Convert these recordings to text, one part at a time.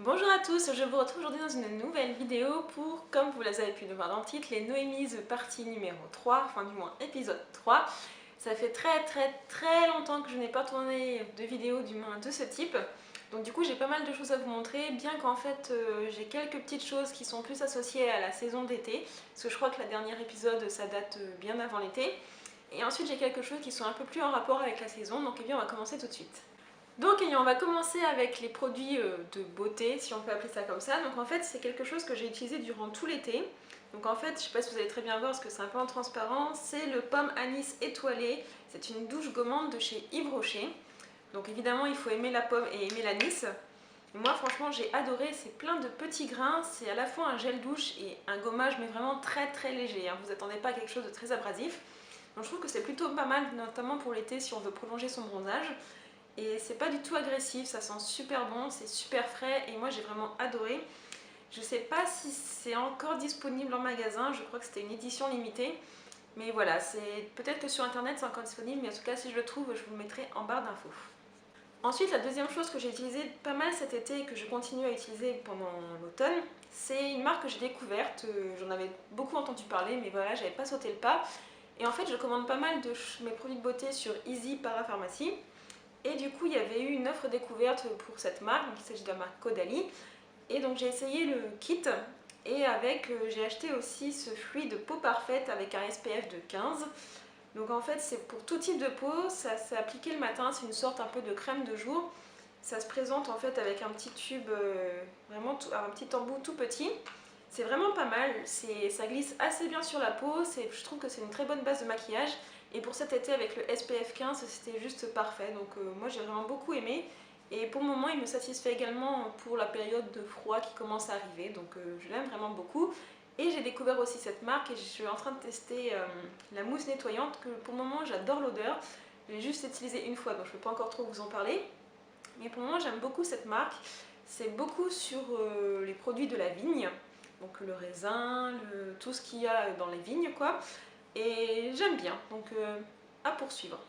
Bonjour à tous, je vous retrouve aujourd'hui dans une nouvelle vidéo pour, comme vous avez pu le voir dans le titre, les Noémies partie numéro 3, enfin du moins épisode 3. Ça fait très longtemps que je n'ai pas tourné de vidéo du moins de ce type. Donc du coup j'ai pas mal de choses à vous montrer, bien qu'en fait j'ai quelques petites choses qui sont plus associées à la saison d'été, parce que je crois que le dernier épisode ça date bien avant l'été. Et ensuite j'ai quelques choses qui sont un peu plus en rapport avec la saison, donc eh bien on va commencer tout de suite. Donc on va commencer avec les produits de beauté, si on peut appeler ça comme ça. Donc en fait c'est quelque chose que j'ai utilisé durant tout l'été. Donc en fait, je sais pas si vous allez très bien voir parce que c'est un peu en transparent, c'est le pomme anis étoilé. C'est une douche gommante de chez Yves Rocher. Donc évidemment il faut aimer la pomme et aimer l'anis. Moi franchement j'ai adoré, c'est plein de petits grains, c'est à la fois un gel douche et un gommage mais vraiment très léger. Hein. Vous attendez pas à quelque chose de très abrasif. Donc je trouve que c'est plutôt pas mal, notamment pour l'été si on veut prolonger son bronzage. Et c'est pas du tout agressif, ça sent super bon, c'est super frais et moi j'ai vraiment adoré. Je sais pas si c'est encore disponible en magasin, je crois que c'était une édition limitée. Mais voilà, c'est peut-être que sur internet c'est encore disponible, mais en tout cas si je le trouve, je vous le mettrai en barre d'infos. Ensuite, la deuxième chose que j'ai utilisée pas mal cet été et que je continue à utiliser pendant l'automne, c'est une marque que j'ai découverte. J'en avais beaucoup entendu parler, mais voilà, j'avais pas sauté le pas. Et en fait, je commande pas mal de mes produits de beauté sur Easy Parapharmacie. Et du coup, il y avait eu une offre découverte pour cette marque, donc il s'agit de la marque Caudalie. Et donc j'ai essayé le kit et avec, j'ai acheté aussi ce fluide peau parfaite avec un SPF de 15. Donc en fait, c'est pour tout type de peau, ça s'est appliqué le matin, c'est une sorte un peu de crème de jour. Ça se présente en fait avec un petit tube, vraiment un petit embout tout petit. C'est vraiment pas mal, ça glisse assez bien sur la peau, je trouve que c'est une très bonne base de maquillage. Et pour cet été avec le SPF 15, c'était juste parfait. Donc moi j'ai vraiment beaucoup aimé. Et pour le moment, il me satisfait également pour la période de froid qui commence à arriver. Donc je l'aime vraiment beaucoup. Et j'ai découvert aussi cette marque et je suis en train de tester la mousse nettoyante que pour le moment j'adore l'odeur. Je l'ai juste utilisée une fois donc je ne peux pas encore trop vous en parler. Mais pour le moment j'aime beaucoup cette marque. C'est beaucoup sur les produits de la vigne. Donc le raisin, tout ce qu'il y a dans les vignes quoi. Et j'aime bien, donc à poursuivre.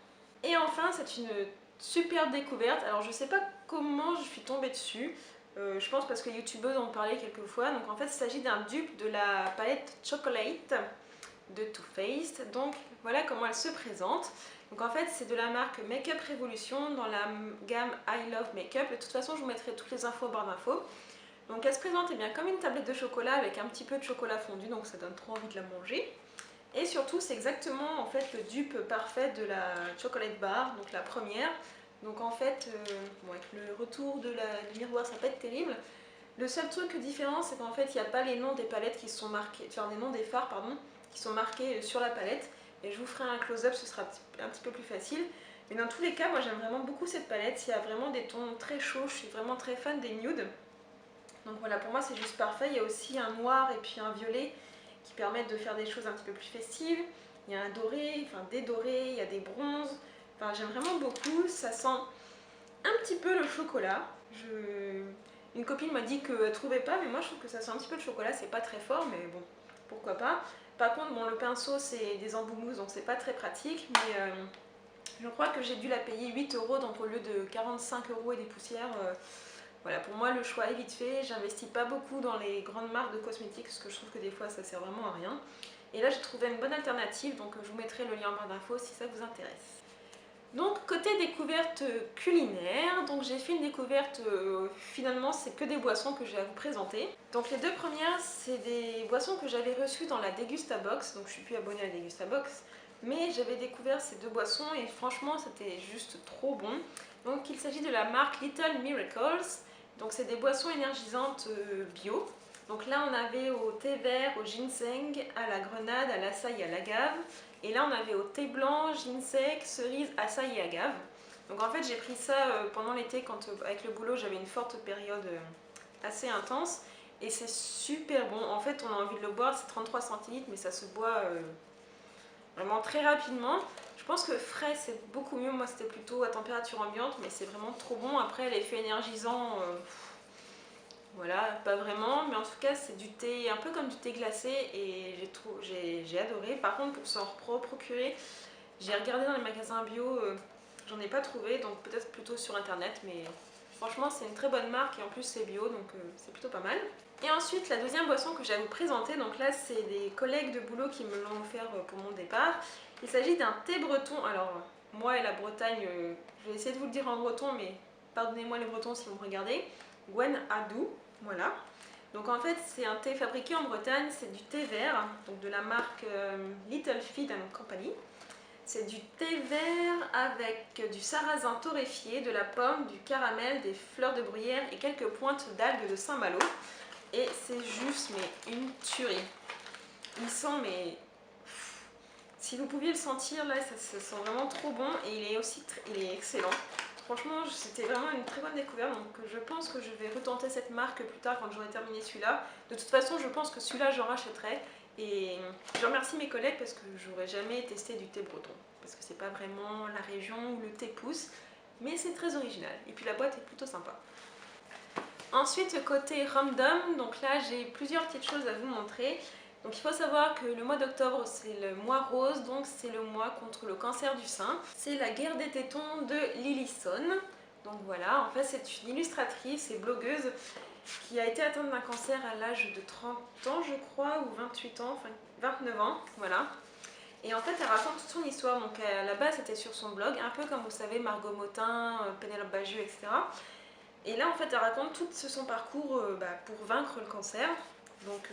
Et enfin, c'est une super découverte. Alors je sais pas comment je suis tombée dessus. Je pense parce que youtubeuses en parlaient quelques fois. Donc en fait, il s'agit d'un dupe de la palette Chocolate de Too Faced. Donc voilà comment elle se présente. Donc en fait, c'est de la marque Makeup Revolution dans la gamme I Love Makeup. De toute façon, je vous mettrai toutes les infos en barre d'infos. Donc elle se présente bien comme une tablette de chocolat avec un petit peu de chocolat fondu, donc ça donne trop envie de la manger. Et surtout, c'est exactement en fait le dupe parfait de la Chocolate Bar, donc la première. Donc en fait, bon, avec le retour du miroir, ça peut être terrible. Le seul truc différent, c'est qu'en fait, il n'y a pas les noms des palettes qui sont marqués, enfin les noms des fards, pardon, qui sont marqués sur la palette. Et je vous ferai un close-up, ce sera un petit peu plus facile. Mais dans tous les cas, moi j'aime vraiment beaucoup cette palette. Il y a vraiment des tons très chauds, je suis vraiment très fan des nudes. Donc voilà, pour moi c'est juste parfait. Il y a aussi un noir et puis un violet qui permettent de faire des choses un petit peu plus festives. Il y a un doré, enfin des dorés, il y a des bronzes. Enfin j'aime vraiment beaucoup. Ça sent un petit peu le chocolat. Une copine m'a dit qu'elle ne trouvait pas, mais moi je trouve que ça sent un petit peu le chocolat. C'est pas très fort, mais bon, pourquoi pas. Par contre, bon, le pinceau c'est des embouts mousse, donc c'est pas très pratique. Mais je crois que j'ai dû la payer 8 euros, donc au lieu de 45 euros et des poussières. Voilà, pour moi le choix est vite fait, j'investis pas beaucoup dans les grandes marques de cosmétiques parce que je trouve que des fois ça sert vraiment à rien. Et là j'ai trouvé une bonne alternative, donc je vous mettrai le lien en barre d'infos si ça vous intéresse. Donc côté découverte culinaire, donc j'ai fait une découverte, finalement c'est que des boissons que j'ai à vous présenter. Donc les deux premières c'est des boissons que j'avais reçues dans la Degustabox, donc je suis plus abonnée à la Degustabox. Mais j'avais découvert ces deux boissons et franchement c'était juste trop bon. Donc il s'agit de la marque Little Miracles. Donc c'est des boissons énergisantes bio. Donc là on avait au thé vert, au ginseng, à la grenade, à l'açaï et à l'agave. Et là on avait au thé blanc, ginseng, cerise, açaï et agave. Donc en fait j'ai pris ça pendant l'été quand avec le boulot j'avais une forte période assez intense. Et c'est super bon. En fait on a envie de le boire, c'est 33 centilitres mais ça se boit vraiment très rapidement. Je pense que frais c'est beaucoup mieux, moi c'était plutôt à température ambiante mais c'est vraiment trop bon. Après l'effet énergisant, voilà, pas vraiment, mais en tout cas c'est du thé, un peu comme du thé glacé et j'ai adoré. Par contre pour s'en procurer, j'ai regardé dans les magasins bio, j'en ai pas trouvé, donc peut-être plutôt sur internet, mais Franchement c'est une très bonne marque et en plus c'est bio donc c'est plutôt pas mal. Et ensuite la deuxième boisson que j'ai à vous présenter, donc là c'est des collègues de boulot qui me l'ont offert pour mon départ. Il s'agit d'un thé breton. Alors moi et la Bretagne, je vais essayer de vous le dire en breton mais pardonnez-moi les Bretons si vous me regardez. Gwen Adou, voilà. Donc en fait c'est un thé fabriqué en Bretagne, c'est du thé vert, donc de la marque Little Feed and Company. C'est du thé vert avec du sarrasin torréfié, de la pomme, du caramel, des fleurs de bruyère et quelques pointes d'algues de Saint-Malo. Et c'est juste mais une tuerie. Il sent mais... Si vous pouviez le sentir là, ça sent vraiment trop bon et il est aussi il est excellent. Franchement, c'était vraiment une très bonne découverte, donc je pense que je vais retenter cette marque plus tard quand j'aurai terminé celui-là. De toute façon, je pense que celui-là, j'en rachèterai. Et je remercie mes collègues parce que j'aurais jamais testé du thé breton. Parce que c'est pas vraiment la région où le thé pousse, mais c'est très original. Et puis la boîte est plutôt sympa. Ensuite, côté Random, donc là, j'ai plusieurs petites choses à vous montrer. Donc il faut savoir que le mois d'octobre c'est le mois rose, donc c'est le mois contre le cancer du sein. C'est la guerre des tétons de Lillison. Donc voilà, en fait c'est une illustratrice et blogueuse qui a été atteinte d'un cancer à l'âge de 30 ans je crois, ou 28 ans, enfin 29 ans, voilà. Et en fait elle raconte toute son histoire, donc à la base c'était sur son blog, un peu comme vous savez Margot Motin, Pénélope Bagieux, etc. Et là en fait elle raconte tout son parcours pour vaincre le cancer. Donc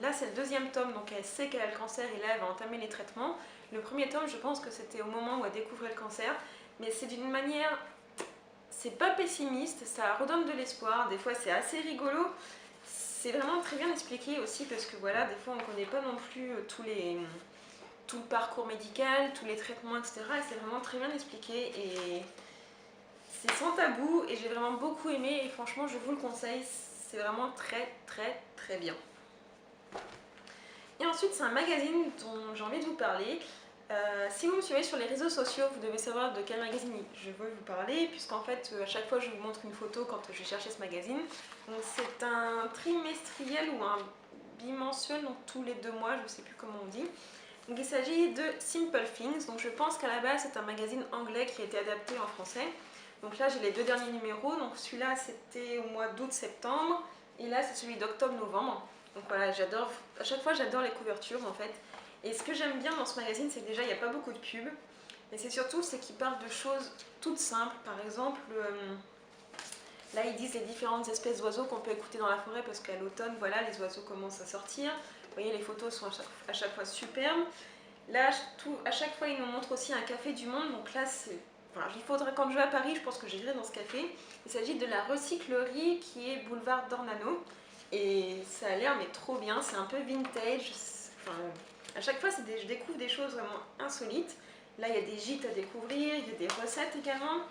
là c'est le deuxième tome, donc elle sait qu'elle a le cancer et là elle va entamer les traitements. Le premier tome je pense que c'était au moment où elle découvrait le cancer, mais c'est d'une manière, c'est pas pessimiste, ça redonne de l'espoir, des fois c'est assez rigolo. C'est vraiment très bien expliqué aussi parce que voilà, des fois on connaît pas non plus tout le parcours médical, tous les traitements, etc. Et c'est vraiment très bien expliqué et c'est sans tabou et j'ai vraiment beaucoup aimé et franchement je vous le conseille. C'est vraiment très bien. Et ensuite c'est un magazine dont j'ai envie de vous parler. Si vous me suivez sur les réseaux sociaux, vous devez savoir de quel magazine je veux vous parler, puisqu'en fait à chaque fois je vous montre une photo quand je cherche ce magazine. Donc c'est un trimestriel ou un bimensuel, donc tous les 2 mois, je ne sais plus comment on dit. Donc il s'agit de Simple Things, donc je pense qu'à la base c'est un magazine anglais qui a été adapté en français. Donc là j'ai les 2 derniers numéros, donc celui-là c'était au mois d'août-septembre et là c'est celui d'octobre-novembre. Donc voilà, j'adore, à chaque fois j'adore les couvertures en fait. Et ce que j'aime bien dans ce magazine c'est que déjà il n'y a pas beaucoup de pubs. Mais c'est surtout c'est qu'ils parlent de choses toutes simples. Par exemple, là ils disent les différentes espèces d'oiseaux qu'on peut écouter dans la forêt parce qu'à l'automne voilà les oiseaux commencent à sortir. Vous voyez les photos sont à chaque fois superbes. Là à chaque fois ils nous montrent aussi un café du monde, donc là c'est... Voilà, il faudrait, quand je vais à Paris, je pense que j'irai dans ce café. Il s'agit de la recyclerie qui est boulevard d'Ornano. Et ça a l'air mais trop bien, c'est un peu vintage. Enfin, à chaque fois, je découvre des choses vraiment insolites. Là, il y a des gîtes à découvrir, il y a des recettes également.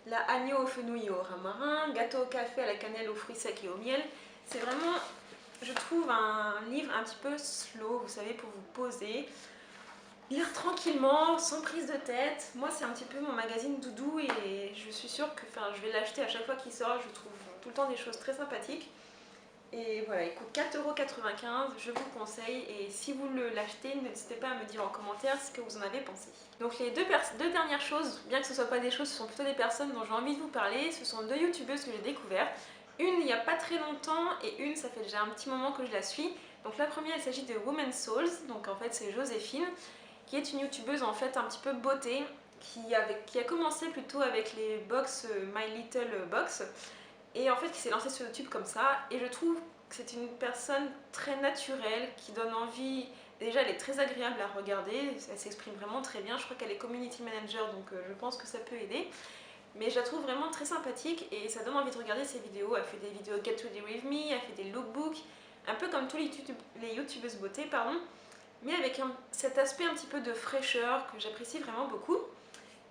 Là, agneau au fenouil et au ramarin, gâteau au café à la cannelle, aux fruits secs et au miel. C'est vraiment, je trouve, un livre un petit peu slow, vous savez, pour vous poser. Lire tranquillement, sans prise de tête. Moi c'est un petit peu mon magazine doudou et je suis sûre que je vais l'acheter à chaque fois qu'il sort. Je trouve tout le temps des choses très sympathiques. Et voilà, il coûte 4,95 €, je vous le conseille. Et si vous l'achetez, n'hésitez pas à me dire en commentaire ce que vous en avez pensé. Donc les deux dernières choses, bien que ce ne soit pas des choses, ce sont plutôt des personnes dont j'ai envie de vous parler. Ce sont 2 youtubeuses que j'ai découvertes. Une il n'y a pas très longtemps et une ça fait déjà un petit moment que je la suis. Donc la première il s'agit de Women's Souls, donc en fait c'est Joséphine, qui est une youtubeuse en fait un petit peu beauté, qui a commencé plutôt avec les box My Little Box, et en fait qui s'est lancée sur YouTube comme ça, et je trouve que c'est une personne très naturelle, qui donne envie, déjà elle est très agréable à regarder, elle s'exprime vraiment très bien, je crois qu'elle est community manager donc je pense que ça peut aider. Mais je la trouve vraiment très sympathique et ça donne envie de regarder ses vidéos. Elle fait des vidéos Get Ready With Me, elle fait des lookbooks, un peu comme tous les youtubeuses beauté, pardon, mais avec cet aspect un petit peu de fraîcheur que j'apprécie vraiment beaucoup.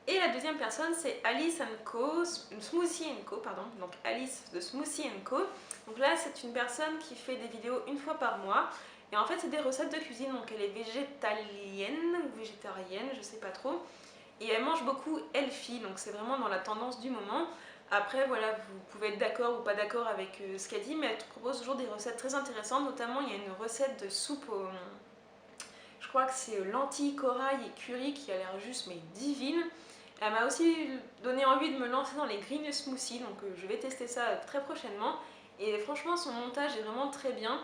Et la deuxième personne c'est Alice Co, Smoothie Co, pardon, donc Alice de Smoothie Co. Donc là c'est une personne qui fait des vidéos une fois par mois. Et en fait c'est des recettes de cuisine, donc elle est végétalienne ou végétarienne, je sais pas trop. Et elle mange beaucoup healthy, donc c'est vraiment dans la tendance du moment. Après voilà, vous pouvez être d'accord ou pas d'accord avec ce qu'elle dit, mais elle propose toujours des recettes très intéressantes. Notamment il y a une recette de soupe au... Je crois que c'est lentilles, corail et curry qui a l'air juste mais divine. Elle m'a aussi donné envie de me lancer dans les green smoothies, donc je vais tester ça très prochainement. Et franchement, son montage est vraiment très bien.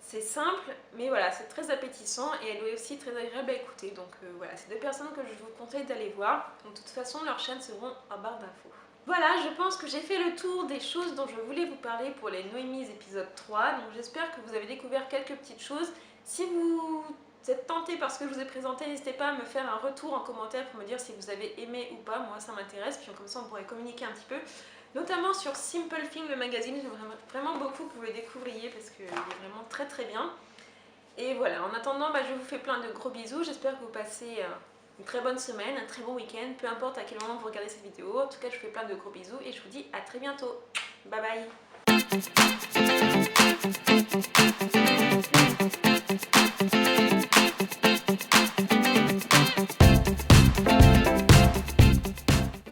C'est simple, mais voilà, c'est très appétissant et elle est aussi très agréable à écouter. Donc voilà, c'est deux personnes que je vous conseille d'aller voir. De toute façon, leurs chaînes seront en barre d'infos. Voilà, je pense que j'ai fait le tour des choses dont je voulais vous parler pour les Noémies épisode 3. Donc j'espère que vous avez découvert quelques petites choses. Si vous êtes tenté par ce que je vous ai présenté, n'hésitez pas à me faire un retour en commentaire pour me dire si vous avez aimé ou pas. Moi, ça m'intéresse, puis comme ça on pourrait communiquer un petit peu. Notamment sur Simple Thing, le magazine, j'aimerais vraiment beaucoup que vous le découvriez parce qu'il est vraiment très très bien. Et voilà, en attendant, je vous fais plein de gros bisous. J'espère que vous passez une très bonne semaine, un très bon week-end, peu importe à quel moment vous regardez cette vidéo. En tout cas, je vous fais plein de gros bisous et je vous dis à très bientôt. Bye bye.